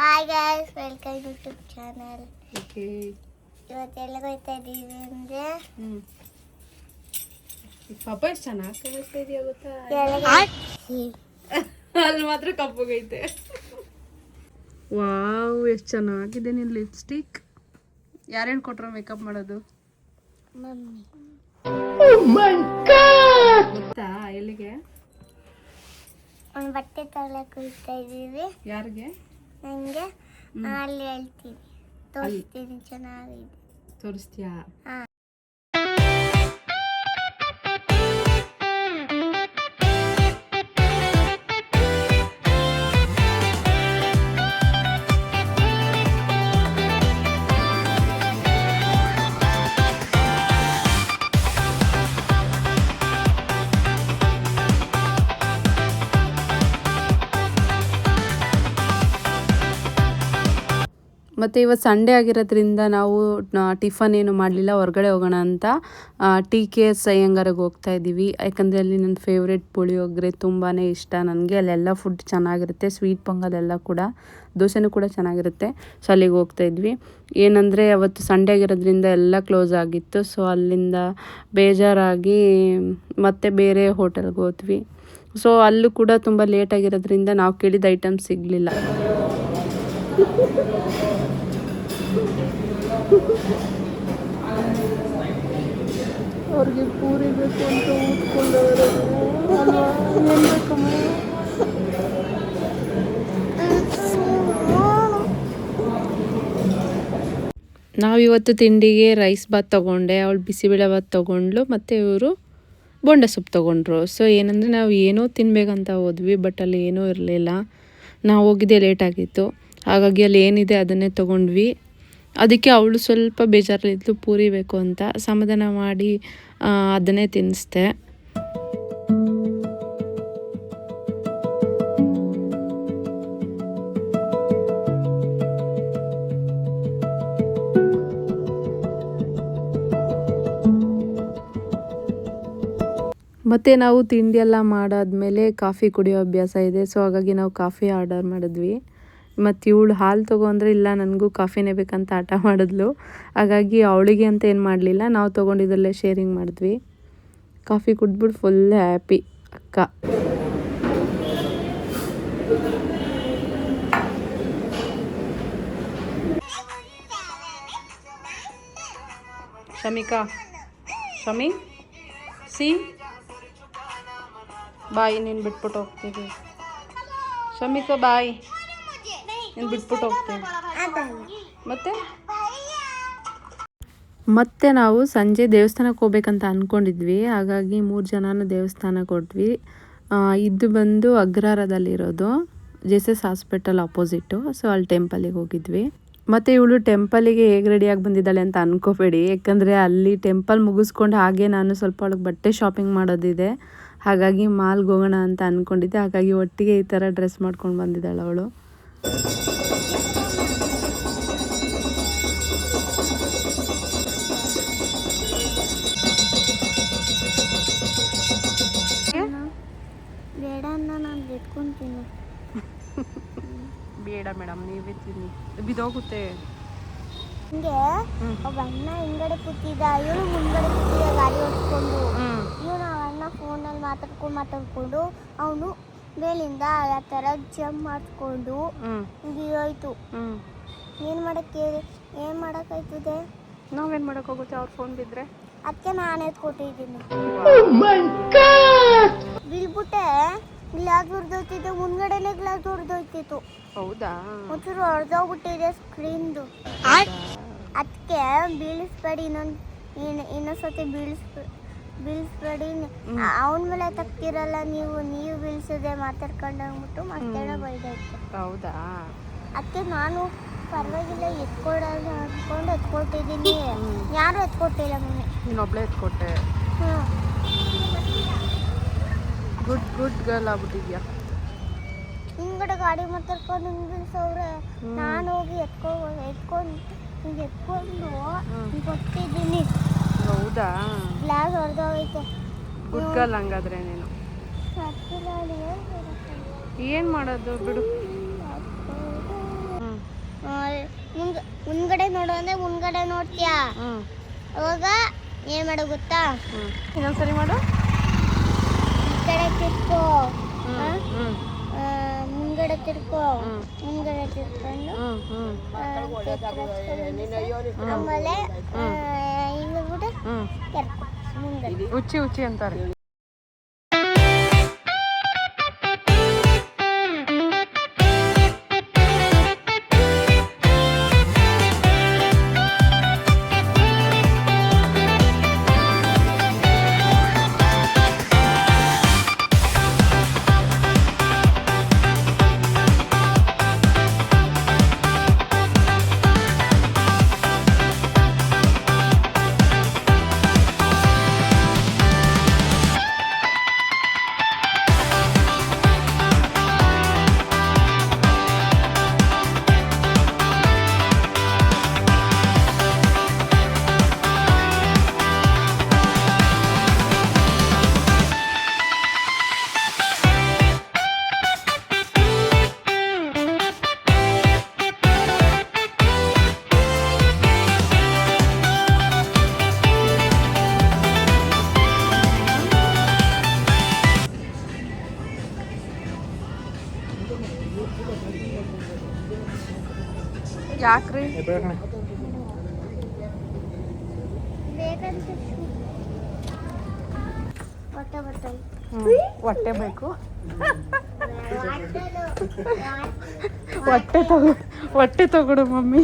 Hi guys, welcome YouTube channel. Okay, ಇವತ್ತೆಲ್ಲ ಹೋಗ್ತಾ ಇದ್ದೀವಿ ಅಂದರೆ ಪಾಪ ಎಷ್ಟು ಚೆನ್ನಾಗಿ ಕಾಣಿಸ್ತಾ ಇದೆಯಾ ಗೊತ್ತಾ? ಅಲ್ಲಿ ಮಾತ್ರ ಕಪ್ಪಗೈತೆ. ವಾವ್, ಎಷ್ಟು ಚೆನ್ನಾಗಿದೆ ನಿನ್ನ ಲಿಪ್ಸ್ಟಿಕ್. ಯಾರು ಹೇಳ್ಕೊಟ್ರು ಮೇಕಪ್ ಮಾಡೋದು? ಮಮ್ಮಿ. ಗೊತ್ತಾ ಎಲ್ಲಿಗೆ? ಒಂದು ಬಟ್ಟೆ ತಗೊಳಕ್ಕೆ ಹೋಗ್ತಾ ಇದ್ದೀವಿ. ಯಾರಿಗೆ? ನನಗೆ ಅಲ್ಲಿ ಹೇಳ್ತೀನಿ, ತೋರಿಸ್ತೀನಿ, ಚೆನ್ನಾಗಿದೆ. ತೋರಿಸ್ತೀಯಾ? ಹಾಂ. ಮತ್ತು ಇವತ್ತು ಸಂಡೇ ಆಗಿರೋದ್ರಿಂದ ನಾವು ಟಿಫನ್ ಏನು ಮಾಡಲಿಲ್ಲ, ಹೊರಗಡೆ ಹೋಗೋಣ ಅಂತ TKS ಅಯ್ಯಂಗಾರಿಗೆ ಹೋಗ್ತಾ ಇದ್ದೀವಿ. ಯಾಕಂದರೆ ಅಲ್ಲಿ ನನ್ನ ಫೇವ್ರೆಟ್ ಪುಳಿಯೋಗರೆ ತುಂಬಾ ಇಷ್ಟ ನನಗೆ. ಅಲ್ಲೆಲ್ಲ ಫುಡ್ ಚೆನ್ನಾಗಿರುತ್ತೆ, ಸ್ವೀಟ್ ಪೊಂಗಲ್ ಎಲ್ಲ ಕೂಡ, ದೋಸೆನೂ ಕೂಡ ಚೆನ್ನಾಗಿರುತ್ತೆ. ಸೊ ಅಲ್ಲಿಗೆ ಹೋಗ್ತಾ ಇದ್ವಿ. ಏನಂದರೆ ಅವತ್ತು ಸಂಡೇ ಆಗಿರೋದ್ರಿಂದ ಎಲ್ಲ ಕ್ಲೋಸ್ ಆಗಿತ್ತು. ಸೊ ಅಲ್ಲಿಂದ ಬೇಜಾರಾಗಿ ಮತ್ತೆ ಬೇರೆ ಹೋಟೆಲ್ಗೆ ಹೋದ್ವಿ. ಸೊ ಅಲ್ಲೂ ಕೂಡ ತುಂಬ ಲೇಟ್ ಆಗಿರೋದ್ರಿಂದ ನಾವು ಕೇಳಿದ ಐಟಮ್ ಸಿಗಲಿಲ್ಲ. ಅವ್ರಿಗೆ ಪೂರಿ ಬೇಕು ಅಂತ ಊದ್ಕೊಂಡವರು. ನಾವಿವತ್ತು ತಿಂಡಿಗೆ ರೈಸ್ ಬಾತ್ ತೊಗೊಂಡೆ, ಅವಳು ಬಿಸಿಬೇಳೆ ಬಾತ್ ತೊಗೊಂಡ್ಲು, ಮತ್ತು ಇವರು ಬೋಂಡ ಸೊಪ್ಪು ತೊಗೊಂಡ್ರು. ಸೊ ಏನಂದರೆ ನಾವು ಏನೋ ತಿನ್ಬೇಕಂತ ಹೋದ್ವಿ, ಬಟ್ ಅಲ್ಲಿ ಏನೂ ಇರಲಿಲ್ಲ. ನಾವು ಹೋಗಿದ್ದೆ ಲೇಟ್ ಆಗಿತ್ತು, ಹಾಗಾಗಿ ಅಲ್ಲಿ ಏನಿದೆ ಅದನ್ನೇ ತೊಗೊಂಡ್ವಿ. ಅದಕ್ಕೆ ಅವಳು ಸ್ವಲ್ಪ ಬೇಜಾರಲ್ಲಿದ್ಲು, ಪೂರಿ ಬೇಕು ಅಂತ. ಸಮಾಧಾನ ಮಾಡಿ ಅದನ್ನೇ ತಿನ್ನಿಸ್ದೆ. ಮತ್ತು ನಾವು ತಿಂಡಿ ಎಲ್ಲ ಮಾಡಾದ್ಮೇಲೆ ಕಾಫಿ ಕುಡಿಯೋ ಅಭ್ಯಾಸ ಇದೆ. ಸೊ ಹಾಗಾಗಿ ನಾವು ಕಾಫಿ ಆರ್ಡರ್ ಮಾಡಿದ್ವಿ. ಮತ್ತು ಇವಳು ಹಾಲು ತೊಗೊಂಡ್ರೆ ಇಲ್ಲ ನನಗೂ ಕಾಫಿನೇ ಬೇಕಂತ ಆಟ ಮಾಡಿದ್ಲು. ಹಾಗಾಗಿ ಅವಳಿಗೆ ಅಂತ ಏನು ಮಾಡಲಿಲ್ಲ, ನಾವು ತೊಗೊಂಡಿದ್ದಲ್ಲೇ ಶೇರಿಂಗ್ ಮಾಡಿದ್ವಿ. ಕಾಫಿ ಕುಡಿದ್ಬಿಟ್ಟು ಫುಲ್ ಹ್ಯಾಪಿ ಅಕ್ಕ. ಶಮಿಕಾ, ಶಮಿ ಸಿ ಬಾಯ್, ನೀನು ಬಿಟ್ಬಿಟ್ಟು ಹೋಗ್ತೀವಿ. ಶಮಿಕಾ ಬಾಯ್, ನೀನು ಬಿಟ್ಬಿಟ್ಟು ಹೋಗ್ತೀನಿ. ಮತ್ತೆ ನಾವು ಸಂಜೆ ದೇವಸ್ಥಾನಕ್ಕೆ ಹೋಗ್ಬೇಕಂತ ಅಂದ್ಕೊಂಡಿದ್ವಿ. ಹಾಗಾಗಿ 3 ಜನನೂ ದೇವಸ್ಥಾನಕ್ಕೆ ಹೊರಟ್ವಿ. ಇದು ಬಂದು ಅಗ್ರಹಾರದಲ್ಲಿರೋದು, JSS ಹಾಸ್ಪಿಟಲ್ ಆಪೋಸಿಟು. ಸೊ ಅಲ್ಲಿ ಟೆಂಪಲಿಗೆ ಹೋಗಿದ್ವಿ. ಮತ್ತು ಇವಳು ಟೆಂಪಲಿಗೆ ಹೇಗೆ ರೆಡಿಯಾಗಿ ಬಂದಿದ್ದಾಳೆ ಅಂತ ಅಂದ್ಕೋಬೇಡಿ, ಯಾಕಂದರೆ ಅಲ್ಲಿ ಟೆಂಪಲ್ ಮುಗಿಸ್ಕೊಂಡು ಹಾಗೆ ನಾನು ಸ್ವಲ್ಪ ಅವಳಿಗೆ ಬಟ್ಟೆ ಶಾಪಿಂಗ್ ಮಾಡೋದಿದೆ. ಹಾಗಾಗಿ ಮಾಲ್ಗೆ ಹೋಗೋಣ ಅಂತ ಅಂದ್ಕೊಂಡಿದ್ದೆ. ಹಾಗಾಗಿ ಒಟ್ಟಿಗೆ ಈ ಥರ ಡ್ರೆಸ್ ಮಾಡ್ಕೊಂಡು ಬಂದಿದ್ದಾಳೆ ಅವಳು. ಬೇಡ ಅನ್ನ, ನಾನು ಬಿಟ್ಕೊಂತೀನಿ. ಬೇಡ ಮೇಡಮ್, ನೀವೇ ತಿನ್ನಿ, ಬಿದೋಗುತ್ತೆ. ಹಿಂಗೆ ಒಬ್ಬ ಅಣ್ಣ ಹಿಂಗಡೆ ಕೂತಿದ್ದ, ಇವಳು ಮುಂದ್ಗಡೆ ಕೂತಿದ್ದ ಗಾಡಿ ಓಡಿಸ್ಕೊಂಡು. ಇವನು ಅಣ್ಣ ಫೋನಲ್ಲಿ ಮಾತಾಡ್ಕೊಂಡು ಅವನು ಮೇಲಿಂದ ಆ ಥರ ಜಂಪ್ ಮಾಡಿಸ್ಕೊಂಡು ಹೋಯ್ತು. ಏನು ಮಾಡೋಕ್ಕಾಯ್ತದೆ? ನಾವೇನು ಮಾಡೋಕ್ಕಾಗುತ್ತೆ ಅವ್ರ ಫೋನ್ ಬಿದ್ದರೆ? ಅದಕ್ಕೆ ನಾನು ಎತ್ಕೊಟ್ಟಿದ್ದೀನಿ. ಬೀಳ್ಬಿಟ್ಟೆ, ಗ್ಲಾಸ್ ಹೊಡೆದೋಗ್ತಿದ್ದೆ, ಮುಂದ್ಗಡೆನೆ ಗ್ಲಾಸ್ ಹೊಡೆದೋಗ್ತಿತ್ತು. ಹೌದಾ? ಒಂಚೂರು ಹೊಡೆದೋಗ್ಬಿಟ್ಟಿದೆ ಸ್ಕ್ರೀನ್ದು. ಅದಕ್ಕೆ ಬೀಳಿಸ್ಬೇಡಿ, ಇನ್ನೊಂದ್ಸತಿ ಬೀಳಿಸ್ಬೇಡಿ. ಅವನ ಮೇಲೆ ತಗ್ತಿರಲ್ಲ ನೀವು ಬೀಳ್ಸದೆ ಮಾತಾಡ್ಕೊಂಡು ಅಂದ್ಬಿಟ್ಟು ಮತ್ತೆ ಬೈದಾಯ್ತು. ಹೌದಾ? ಅದಕ್ಕೆ ನಾನು ಪರವಾಗಿಲ್ಲ ಎತ್ಕೊಡೋದು ಅಂದ್ಕೊಂಡು ಎತ್ಕೊಟ್ಟಿದ್ದೀನಿ. ಯಾರು ಎತ್ಕೊಟ್ಟಿಲ್ಲ ಮಮ್ಮಿ, ನೀನೊಬ್ಳೆ ಎತ್ಕೊಟ್ಟೆ. ಗುಡ್ ಗರ್ಲ್ ಆಗ್ಬಿಟ್ಟಿದ್ಯಾ. ಹಿಂಗಡೆ ಗಾಡಿ ಮಾತಾಡ್ಕೊಂಡು ಹಿಂಗೆ ಬೀಳ್ಸವ್ರೆ. ನಾನು ಹೋಗಿ ಎತ್ಕೊಂಡು ಕೊಟ್ಟಿದ್ದೀನಿ. ಹೌದಾ? ಗ್ಲಾಸ್ ಹೊಡೆದೋಗೈತೆ. ಗುಡ್ ಗರ್ಲ್ ಹಂಗಾದ್ರೆ ನೀನು. ಏನು ಮಾಡೋದು ಬಿಡು. ಮುಂದ್ಗಡೆ ನೋಡು ಅಂದ್ರೆ ಮುಂದ್ಗಡೆ ನೋಡ್ತೀಯಾ, ಹ್ಞೂ ಅವಾಗ ಏನ್ ಮಾಡೋ ಗೊತ್ತಾ, ಹ್ಞೂ ಇನ್ನೊಂದ್ಸರಿ ಮಾಡು. ಈ ಕಡೆ ತಿರ್ಕೋ, ಹ್ಞೂ ಹ್ಞೂ ಮುಂದ್ಗಡೆ ತಿರ್ಕೋ, ಹ್ಞೂ ಮುಂದ್ಗಡೆ ತಿರ್ಕೊಂಡು ಹ್ಞೂ ಹ್ಞೂ ಆಮೇಲೆ ಹಿಂಗ ಬಿಟ್ಟು ಹ್ಞೂ ತಿರ್ಕೊ ಮುಂದ್ಗಡೆ. ಉಚ್ಚಿ ಉಚ್ಚಿ ಅಂತಾರೆ. ಯಾಕ್ರಿ? ಬೇಕಂತ ಬಟ್ಟಲ್ ಹೊಟ್ಟೆ ಬೇಕು. ವಾಟಲು. ಹೊಟ್ಟೆ ತಗೊಡು ಮಮ್ಮಿ.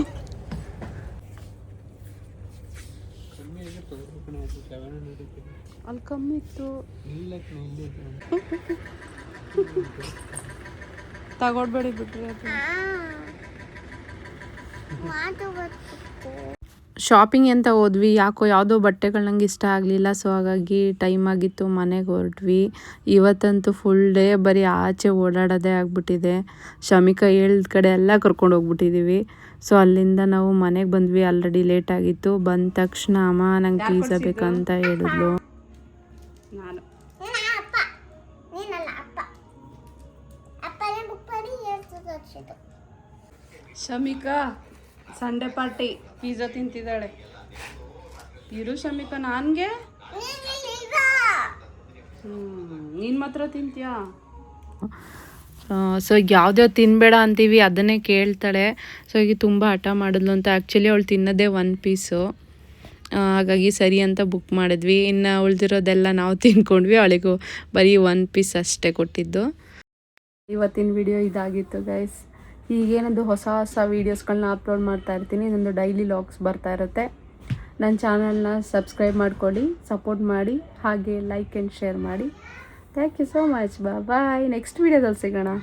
ಅಲ್ಲಿ ಕಮ್ಮಿ ಇತ್ತು. ತಗೊಡ್ಬೇಡಿ ಬಿಟ್ರಿ ಅದು. ಶಾಪಿಂಗ್ ಅಂತ ಹೋದ್ವಿ, ಯಾಕೋ ಯಾವುದೋ ಬಟ್ಟೆಗಳು ನಂಗೆ ಇಷ್ಟ ಆಗಲಿಲ್ಲ. ಸೊ ಹಾಗಾಗಿ ಟೈಮ್ ಆಗಿತ್ತು, ಮನೆಗೆ ಹೊರಟ್ವಿ. ಇವತ್ತಂತೂ ಫುಲ್ ಡೇ ಬರೀ ಆಚೆ ಓಡಾಡೋದೇ ಆಗಿಬಿಟ್ಟಿದೆ. ಶಮಿಕಾ ಹೇಳಿದ ಕಡೆ ಎಲ್ಲ ಕರ್ಕೊಂಡು ಹೋಗ್ಬಿಟ್ಟಿದ್ದೀವಿ. ಸೊ ಅಲ್ಲಿಂದ ನಾವು ಮನೆಗೆ ಬಂದ್ವಿ. ಆಲ್ರೆಡಿ ಲೇಟ್ ಆಗಿತ್ತು. ಬಂದ ತಕ್ಷಣ ಅಮ್ಮ ನಂಗೆ ಪಿಜ್ಜಾ ಬೇಕಂತ ಹೇಳಿದ್ಲು. ನಾನು ಶಮಿಕಾ ಸಂಡೇ ಪಾರ್ಟಿ ಪಿಜ್ಜಾ ತಿಂತಿದ್ದಾಳೆ. ಇರು ಶಮಿಕಾ, ನನಗೆ ನೀನು ಮಾತ್ರ ತಿಂತೀಯಾ? ಸೊ ಯಾವುದೇ ತಿನ್ನಬೇಡ ಅಂತೀವಿ, ಅದನ್ನೇ ಕೇಳ್ತಾಳೆ. ಸೊ ಈಗ ತುಂಬ ಹಠ ಮಾಡಿದ್ಲು ಅಂತ. ಆ್ಯಕ್ಚುಲಿ ಅವಳು ತಿನ್ನೋದೇ 1 ಪೀಸು. ಹಾಗಾಗಿ ಸರಿ ಅಂತ ಬುಕ್ ಮಾಡಿದ್ವಿ. ಇನ್ನು ಉಳಿದಿರೋದೆಲ್ಲ ನಾವು ತಿನ್ಕೊಂಡ್ವಿ. ಅವಳಿಗೂ ಬರೀ 1 ಪೀಸ್ ಅಷ್ಟೇ ಕೊಟ್ಟಿದ್ದು. ಇವತ್ತಿನ ವಿಡಿಯೋ ಇದಾಗಿತ್ತು ಗೈಸ್. ಈಗೇನದು ಹೊಸ ವೀಡಿಯೋಸ್ಗಳನ್ನ ಅಪ್ಲೋಡ್ ಮಾಡ್ತಾ ಇರ್ತೀನಿ. ನಂದು ಡೈಲಿ ಲಾಗ್ಸ್ ಬರ್ತಾ ಇರುತ್ತೆ. ನನ್ನ ಚಾನಲ್ನ ಸಬ್ಸ್ಕ್ರೈಬ್ ಮಾಡ್ಕೊಳ್ಳಿ, ಸಪೋರ್ಟ್ ಮಾಡಿ, ಹಾಗೆ ಲೈಕ್ ಆ್ಯಂಡ್ ಶೇರ್ ಮಾಡಿ. Thank you so much. Bye. Next ವೀಡಿಯೋದಲ್ಲಿ ಸಿಗೋಣ.